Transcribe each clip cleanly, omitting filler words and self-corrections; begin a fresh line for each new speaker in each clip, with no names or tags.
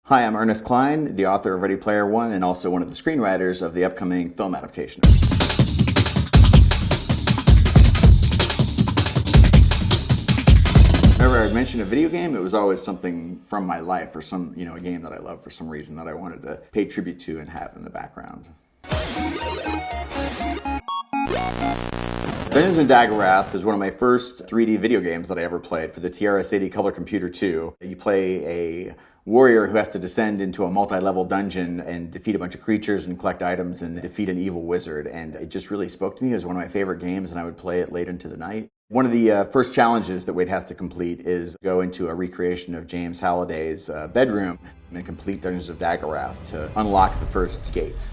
Hi, I'm Ernest Cline, the author of Ready Player One and also one of the screenwriters of the upcoming film adaptation. Whenever I mentioned a video game, it was always something from my life or a game that I love for some reason that I wanted to pay tribute to and have in the background. Dungeons & Daggerwrath is one of my first 3D video games that I ever played for the TRS-80 Color Computer 2. You play a warrior who has to descend into a multi-level dungeon and defeat a bunch of creatures and collect items and defeat an evil wizard. And it just really spoke to me. It was one of my favorite games, and I would play it late into the night. One of the first challenges that Wade has to complete is go into a recreation of James Halliday's bedroom and complete Dungeons & Daggerwrath to unlock the first gate.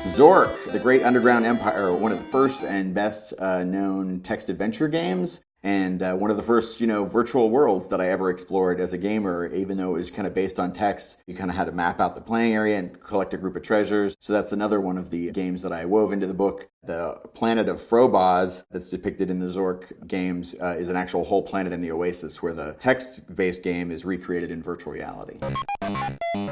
Zork, the Great Underground Empire, one of the first and best known text adventure games, and one of the first, virtual worlds that I ever explored as a gamer. Even though it was kind of based on text, you kind of had to map out the playing area and collect a group of treasures. So that's another one of the games that I wove into the book. The planet of Frobaz that's depicted in the Zork games is an actual whole planet in the Oasis, where the text-based game is recreated in virtual reality.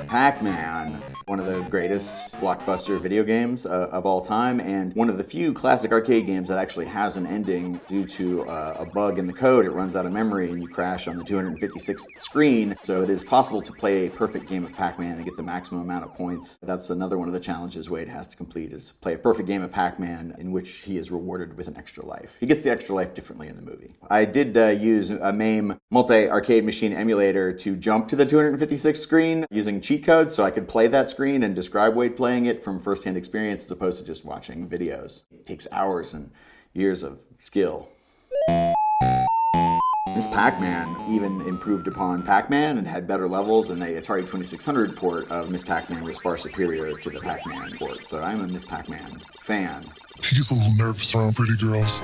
Pac-Man, one of the greatest blockbuster video games of all time, and one of the few classic arcade games that actually has an ending due to a bug in the code. It runs out of memory and you crash on the 256th screen, so it is possible to play a perfect game of Pac-Man and get the maximum amount of points. That's another one of the challenges Wade has to complete, is play a perfect game of Pac-Man in which he is rewarded with an extra life. He gets the extra life differently in the movie. I did use a MAME multi-arcade machine emulator to jump to the 256th screen using cheat codes so I could play that screen and describe Wade playing it from first-hand experience as opposed to just watching videos. It takes hours and years of skill. Miss Pac-Man even improved upon Pac-Man and had better levels, and the Atari 2600 port of Miss Pac-Man was far superior to the Pac-Man port. So I'm a Miss Pac-Man fan.
He gets a little nervous around pretty girls.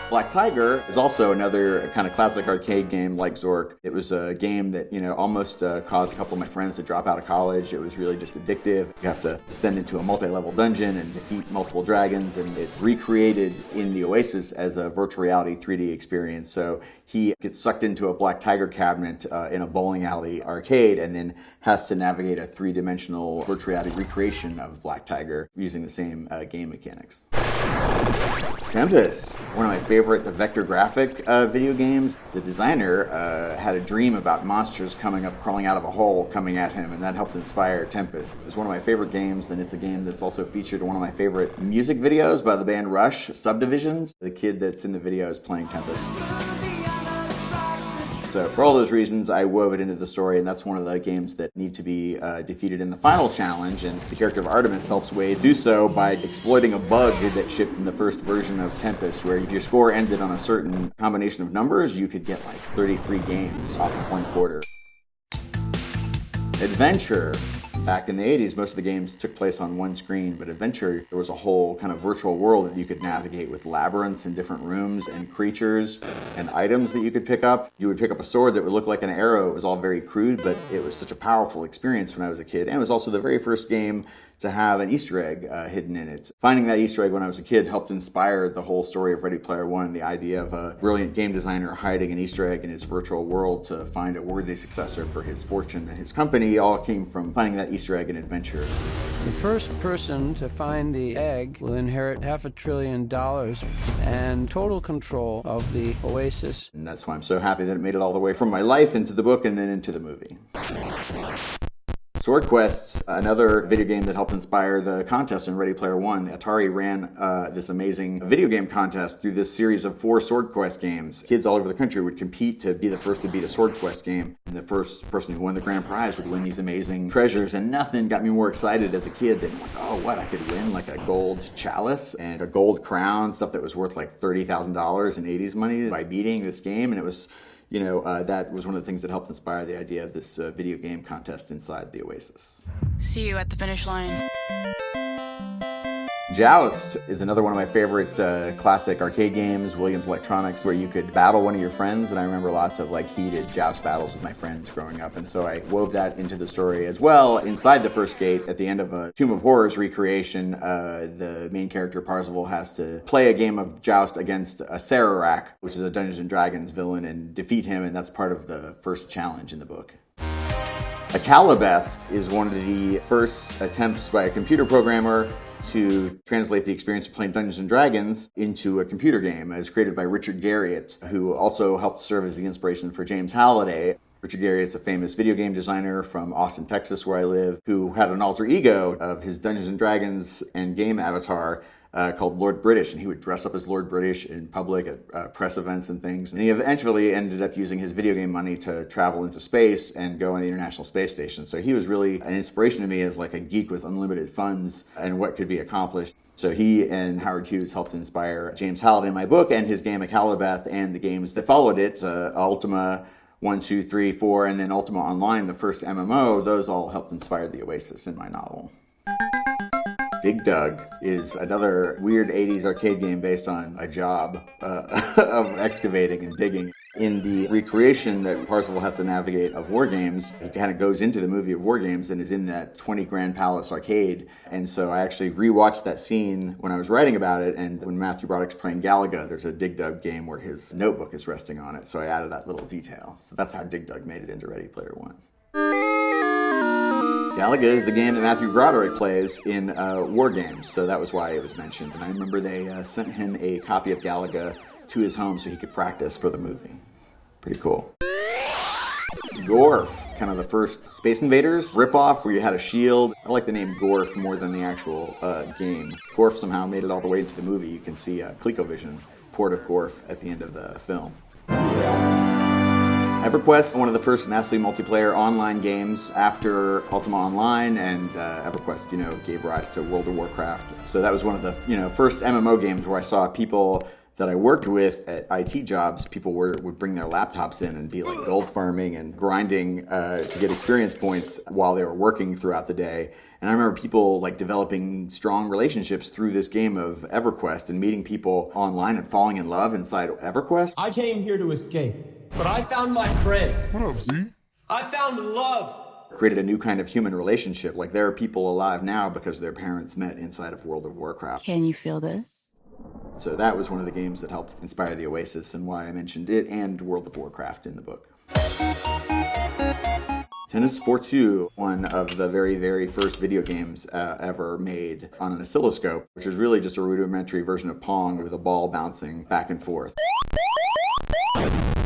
Black Tiger is also another kind of classic arcade game like Zork. It was a game that, almost caused a couple of my friends to drop out of college. It was really just addictive. You have to descend into a multi-level dungeon and defeat multiple dragons, and it's recreated in the Oasis as a virtual reality 3D experience. So he gets sucked into a Black Tiger cabinet in a bowling alley arcade and then has to navigate a three-dimensional virtual reality recreation of Black Tiger using the same game mechanics. Tempest, one of my favorite vector graphic video games. The designer had a dream about monsters crawling out of a hole, coming at him, and that helped inspire Tempest. It was one of my favorite games, and it's a game that's also featured in one of my favorite music videos by the band Rush, Subdivisions. The kid that's in the video is playing Tempest. So for all those reasons, I wove it into the story, and that's one of the games that need to be defeated in the final challenge, and the character of Artemis helps Wade do so by exploiting a bug that shipped in the first version of Tempest, where if your score ended on a certain combination of numbers, you could get like 30 free games off a point quarter. Adventure. Back in the 80s, most of the games took place on one screen, but Adventure, there was a whole kind of virtual world that you could navigate with labyrinths and different rooms and creatures and items that you could pick up. You would pick up a sword that would look like an arrow. It was all very crude, but it was such a powerful experience when I was a kid. And it was also the very first game to have an Easter egg hidden in it. Finding that Easter egg when I was a kid helped inspire the whole story of Ready Player One, the idea of a brilliant game designer hiding an Easter egg in his virtual world to find a worthy successor for his fortune and his company all came from finding that Easter egg in Adventure.
The first person to find the egg will inherit $500 billion and total control of the Oasis.
And that's why I'm so happy that it made it all the way from my life into the book and then into the movie. Sword Quest, another video game that helped inspire the contest in Ready Player One. Atari ran this amazing video game contest through this series of 4 Sword Quest games. Kids all over the country would compete to be the first to beat a Sword Quest game. And the first person who won the grand prize would win these amazing treasures. And nothing got me more excited as a kid than, I could win like a gold chalice and a gold crown, stuff that was worth like $30,000 in 80s money by beating this game. And it was that was one of the things that helped inspire the idea of this video game contest inside the Oasis.
See you at the finish line.
Joust is another one of my favorite classic arcade games, Williams Electronics, where you could battle one of your friends, and I remember lots of heated Joust battles with my friends growing up, and so I wove that into the story as well. Inside the first gate, at the end of a Tomb of Horrors recreation, the main character Parzival has to play a game of Joust against a Sararak, which is a Dungeons & Dragons villain, and defeat him, and that's part of the first challenge in the book. A Calibeth is one of the first attempts by a computer programmer to translate the experience of playing Dungeons & Dragons into a computer game. It was created by Richard Garriott, who also helped serve as the inspiration for James Halliday. Richard Garriott's a famous video game designer from Austin, Texas, where I live, who had an alter ego of his Dungeons & Dragons and game avatar called Lord British, and he would dress up as Lord British in public at press events and things. And he eventually ended up using his video game money to travel into space and go on the International Space Station. So he was really an inspiration to me as a geek with unlimited funds and what could be accomplished. So he and Howard Hughes helped inspire James Halliday in my book and his game A Calibeth and the games that followed it, Ultima 1, 2, 3, 4, and then Ultima Online, the first MMO. Those all helped inspire the Oasis in my novel. Dig Dug is another weird 80s arcade game based on a job of excavating and digging. In the recreation that Parzival has to navigate of War Games, he kind of goes into the movie of War Games and is in that 20 Grand Palace arcade. And so I actually rewatched that scene when I was writing about it, and when Matthew Broderick's playing Galaga, there's a Dig Dug game where his notebook is resting on it, so I added that little detail. So that's how Dig Dug made it into Ready Player One. Galaga is the game that Matthew Broderick plays in War Games, so that was why it was mentioned. And I remember they sent him a copy of Galaga to his home so he could practice for the movie. Pretty cool. Gorf, kind of the first Space Invaders ripoff where you had a shield. I like the name Gorf more than the actual game. Gorf somehow made it all the way into the movie. You can see a ColecoVision port of Gorf at the end of the film. EverQuest, one of the first massively multiplayer online games after Ultima Online, and EverQuest, gave rise to World of Warcraft. So that was one of the, first MMO games where I saw people that I worked with at IT jobs. People would bring their laptops in and be gold farming and grinding to get experience points while they were working throughout the day. And I remember people developing strong relationships through this game of EverQuest and meeting people online and falling in love inside EverQuest.
I came here to escape, but I found my friends.
What up, Z?
I found love.
Created a new kind of human relationship. There are people alive now because their parents met inside of World of Warcraft.
Can you feel this?
So that was one of the games that helped inspire the Oasis and why I mentioned it and World of Warcraft in the book. Tennis 4-2, one of the very, very first video games ever made on an oscilloscope, which is really just a rudimentary version of Pong with a ball bouncing back and forth.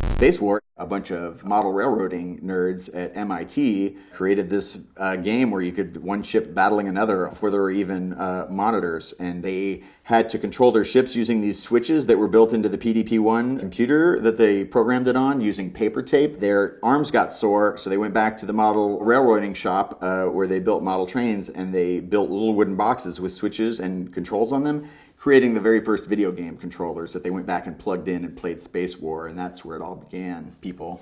Space War, a bunch of model railroading nerds at MIT created this game where you could one ship battling another before there were even monitors, and they had to control their ships using these switches that were built into the PDP-1 computer that they programmed it on using paper tape. Their arms got sore, so they went back to the model railroading shop where they built model trains, and they built little wooden boxes with switches and controls on them, creating the very first video game controllers that they went back and plugged in and played Space War, and that's where it all began, people.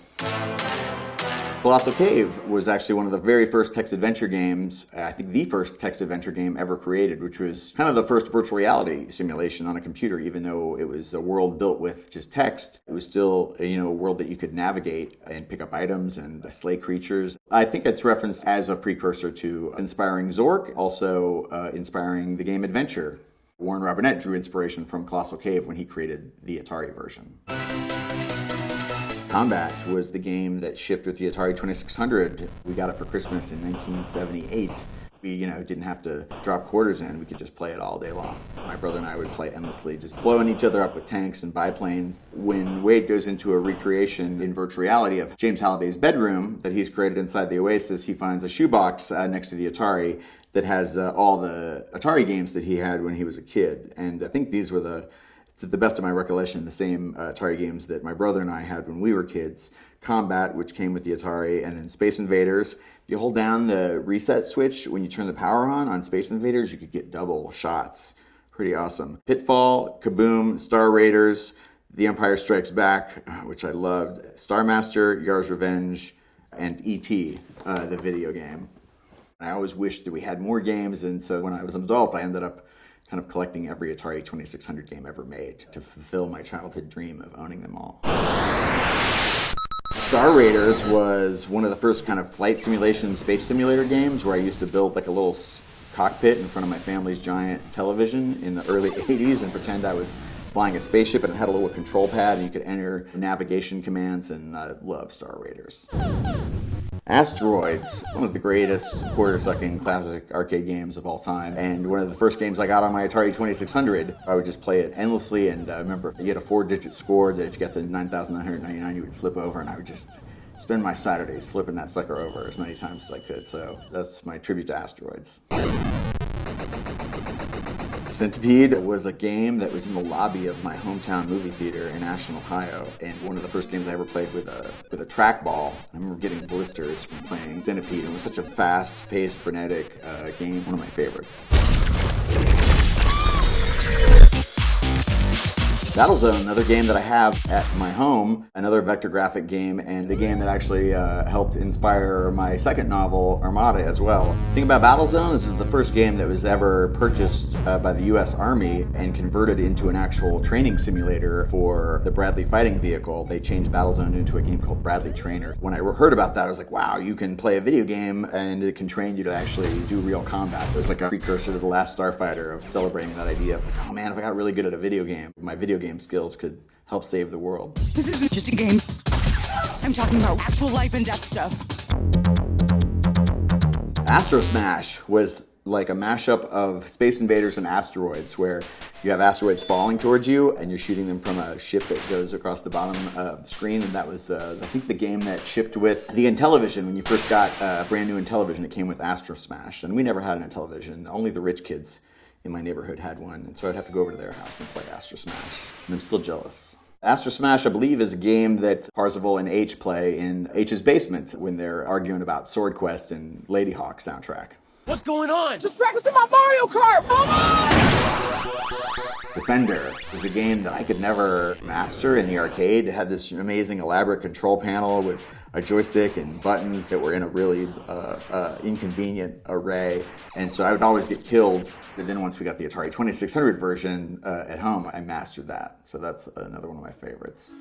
Colossal Cave was actually one of the very first text adventure games, I think the first text adventure game ever created, which was kind of the first virtual reality simulation on a computer. Even though it was a world built with just text, it was still a world that you could navigate and pick up items and slay creatures. I think it's referenced as a precursor to inspiring Zork, also inspiring the game Adventure. Warren Robinett drew inspiration from Colossal Cave when he created the Atari version. Combat was the game that shipped with the Atari 2600. We got it for Christmas in 1978. We, didn't have to drop quarters in. We could just play it all day long. My brother and I would play endlessly, just blowing each other up with tanks and biplanes. When Wade goes into a recreation in virtual reality of James Halliday's bedroom that he's created inside the Oasis, he finds a shoebox next to the Atari that has all the Atari games that he had when he was a kid. And I think these were to the best of my recollection, the same Atari games that my brother and I had when we were kids. Combat, which came with the Atari, and then Space Invaders. You hold down the reset switch when you turn the power on Space Invaders, you could get double shots. Pretty awesome. Pitfall, Kaboom, Star Raiders, The Empire Strikes Back, which I loved, Star Master, Yar's Revenge, and E.T., the video game. I always wished that we had more games, and so when I was an adult, I ended up kind of collecting every Atari 2600 game ever made to fulfill my childhood dream of owning them all. Star Raiders was one of the first kind of flight simulation space simulator games where I used to build like a little cockpit in front of my family's giant television in the early 80s and pretend I was flying a spaceship, and it had a little control pad and you could enter navigation commands, and I love Star Raiders. Asteroids, one of the greatest quarter-second classic arcade games of all time, and one of the first games I got on my Atari 2600. I would just play it endlessly, and I remember you had a 4-digit score that if you got to 9,999 you would flip over, and I would just spend my Saturdays flipping that sucker over as many times as I could, so that's my tribute to Asteroids. Centipede was a game that was in the lobby of my hometown movie theater in Ashland, Ohio, and one of the first games I ever played with a trackball. I remember getting blisters from playing Centipede. It was such a fast-paced, frenetic game, one of my favorites. Battlezone, another game that I have at my home, another vector graphic game, and the game that actually helped inspire my second novel, Armada, as well. The thing about Battlezone is it's the first game that was ever purchased by the U.S. Army and converted into an actual training simulator for the Bradley fighting vehicle. They changed Battlezone into a game called Bradley Trainer. When I heard about that, I was like, wow, you can play a video game and it can train you to actually do real combat. It was like a precursor to The Last Starfighter of celebrating that idea of like, oh man, if I got really good at a video game, my video game skills could help save the world.
This isn't just a game. I'm talking about actual life and death stuff.
Astro Smash was like a mashup of Space Invaders and Asteroids, where you have asteroids falling towards you and you're shooting them from a ship that goes across the bottom of the screen. And that was, I think, the game that shipped with the Intellivision. When you first got a brand new Intellivision, it came with Astro Smash. And we never had an Intellivision. Only the rich kids in my neighborhood had one, and so I'd have to go over to their house and play Astro Smash. And I'm still jealous. Astro Smash, I believe, is a game that Parzival and H play in H's basement when they're arguing about Sword Quest and Lady Hawk soundtrack.
What's going on?
Just practicing my Mario Kart!
Defender was a game that I could never master in the arcade. It had this amazing, elaborate control panel with a joystick and buttons that were in a really inconvenient array, and so I would always get killed. But then once we got the Atari 2600 version at home, I mastered that. So that's another one of my favorites.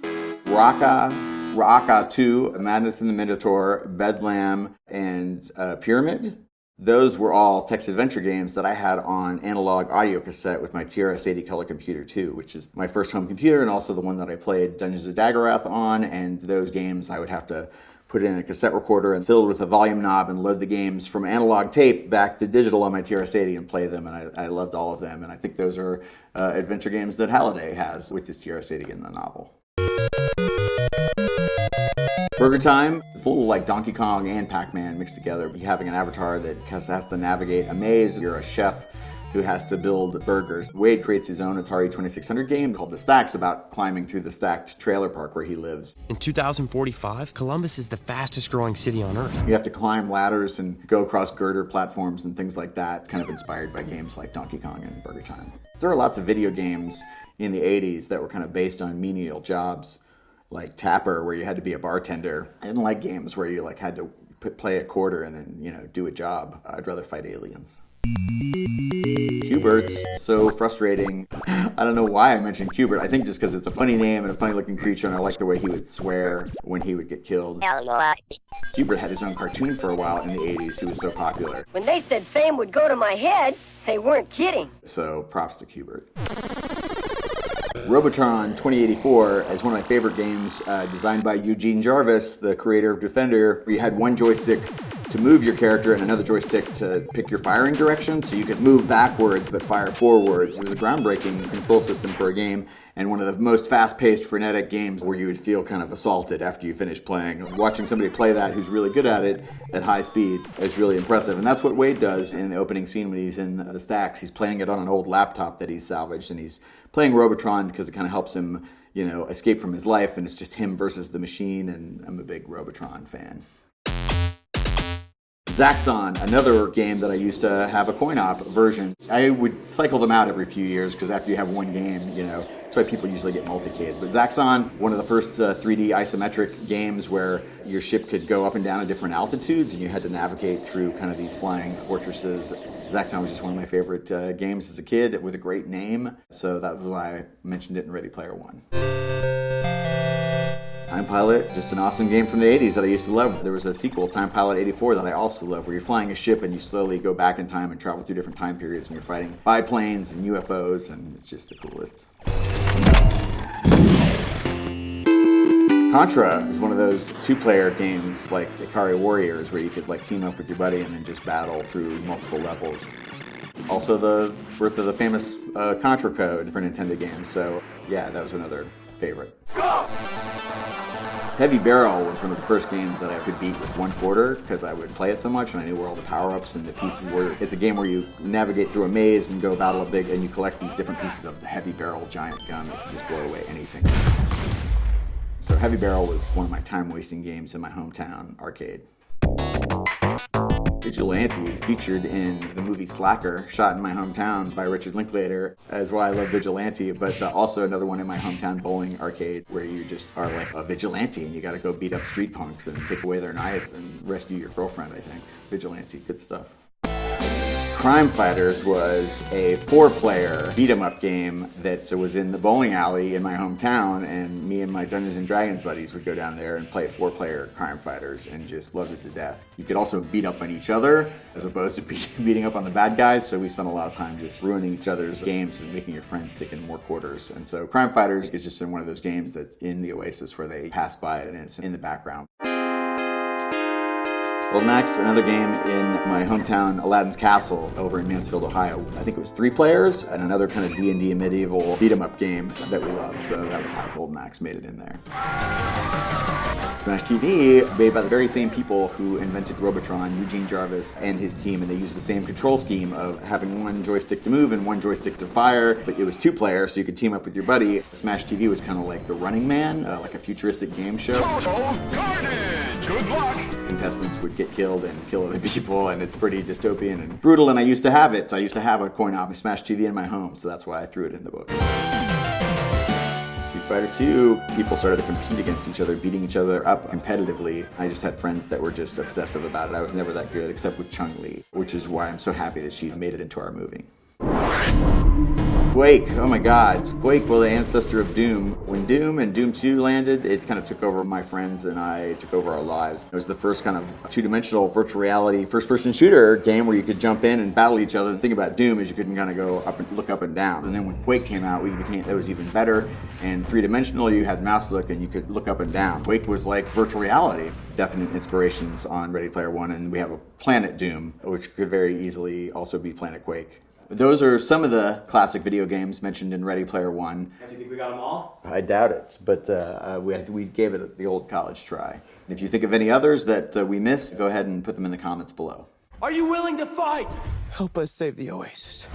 Raka 2, Madness in the Minotaur, Bedlam, and Pyramid. Those were all text adventure games that I had on analog audio cassette with my TRS-80 color computer too, which is my first home computer and also the one that I played Dungeons of Daggerath on. And those games I would have to put in a cassette recorder and fill it with a volume knob and load the games from analog tape back to digital on my TRS-80 and play them, and I loved all of them. And I think those are adventure games that Halliday has with his TRS-80 in the novel. Burger Time is a little like Donkey Kong and Pac-Man mixed together. You're having an avatar that has to navigate a maze. You're a chef who has to build burgers. Wade creates his own Atari 2600 game called The Stacks about climbing through the stacked trailer park where he lives.
In 2045, Columbus is the fastest growing city on Earth.
You have to climb ladders and go across girder platforms and things like that, kind of inspired by games like Donkey Kong and Burger Time. There are lots of video games in the 80s that were kind of based on menial jobs, like Tapper, where you had to be a bartender. I didn't like games where you had to play a quarter and then, do a job. I'd rather fight aliens. Q*bert's so frustrating. I don't know why I mentioned Q*bert. I think just because it's a funny name and a funny looking creature, and I like the way he would swear when he would get killed. Q*bert had his own cartoon for a while in the 80s. He was so popular.
When they said fame would go to my head, they weren't kidding.
So props to Q*bert. Robotron 2084 is one of my favorite games, designed by Eugene Jarvis, the creator of Defender, where you had one joystick to move your character and another joystick to pick your firing direction, so you could move backwards but fire forwards. It was a groundbreaking control system for a game, and one of the most fast-paced, frenetic games where you would feel kind of assaulted after you finished playing. Watching somebody play that who's really good at it at high speed is really impressive, and that's what Wade does in the opening scene when he's in the stacks. He's playing it on an old laptop that he's salvaged, and he's playing Robotron because it kind of helps him, escape from his life, and it's just him versus the machine, and I'm a big Robotron fan. Zaxxon, another game that I used to have a coin-op version. I would cycle them out every few years because after you have one game, that's why people usually get multicades. But Zaxxon, one of the first 3D isometric games where your ship could go up and down at different altitudes and you had to navigate through kind of these flying fortresses. Zaxxon was just one of my favorite games as a kid with a great name, so that was why I mentioned it in Ready Player One. Time Pilot, just an awesome game from the 80s that I used to love. There was a sequel, Time Pilot 84, that I also love, where you're flying a ship and you slowly go back in time and travel through different time periods and you're fighting biplanes and UFOs, and it's just the coolest. Contra is one of those two-player games like Ikari Warriors where you could team up with your buddy and then just battle through multiple levels. Also the birth of the famous Contra code for Nintendo games, so yeah, that was another favorite. Heavy Barrel was one of the first games that I could beat with one quarter because I would play it so much and I knew where all the power-ups and the pieces were. It's a game where you navigate through a maze and go battle a big, and you collect these different pieces of the Heavy Barrel giant gun that can just blow away anything. So Heavy Barrel was one of my time-wasting games in my hometown arcade. Vigilante, featured in the movie Slacker, shot in my hometown by Richard Linklater, is why I love Vigilante, but also another one in my hometown bowling arcade where you just are like a vigilante and you gotta go beat up street punks and take away their knife and rescue your girlfriend, I think. Vigilante, good stuff. Crime Fighters was a 4-player beat-em-up game that was in the bowling alley in my hometown, and me and my Dungeons & Dragons buddies would go down there and play 4-player Crime Fighters and just loved it to death. You could also beat up on each other as opposed to beating up on the bad guys, so we spent a lot of time just ruining each other's games and making your friends stick in more quarters. And so Crime Fighters is just in one of those games that's in the Oasis where they pass by it and it's in the background. Golden Axe, another game in my hometown, Aladdin's Castle, over in Mansfield, Ohio. I think it was 3 players, and another kind of D&D medieval beat-em-up game that we love, so that was how Golden Axe made it in there. Smash TV, made by the very same people who invented Robotron, Eugene Jarvis and his team, and they used the same control scheme of having one joystick to move and one joystick to fire, but it was 2-player, so you could team up with your buddy. Smash TV was kind of like The Running Man, like a futuristic game show.
Good luck!
Contestants would get killed and kill other people, and it's pretty dystopian and brutal, and I used to have it. I used to have a coin-op Smash TV in my home, so that's why I threw it in the book. Street Fighter 2, people started to compete against each other, beating each other up competitively. I just had friends that were just obsessive about it. I was never that good, except with Chun-Li, which is why I'm so happy that she's made it into our movie. Quake, oh my god. Quake was the ancestor of Doom. When Doom and Doom 2 landed, it kind of took over my friends and I took over our lives. It was the first kind of two-dimensional virtual reality first-person shooter game where you could jump in and battle each other. The thing about Doom is you couldn't kind of go up and look up and down. And then when Quake came out, that was even better. And three-dimensional, you had mouse look and you could look up and down. Quake was like virtual reality. Definite inspirations on Ready Player One, and we have a Planet Doom, which could very easily also be Planet Quake. Those are some of the classic video games mentioned in Ready Player One.
Do you think we got them all?
I doubt it, but we gave it the old college try. And if you think of any others that we missed, go ahead and put them in the comments below.
Are you willing to fight?
Help us save the Oasis.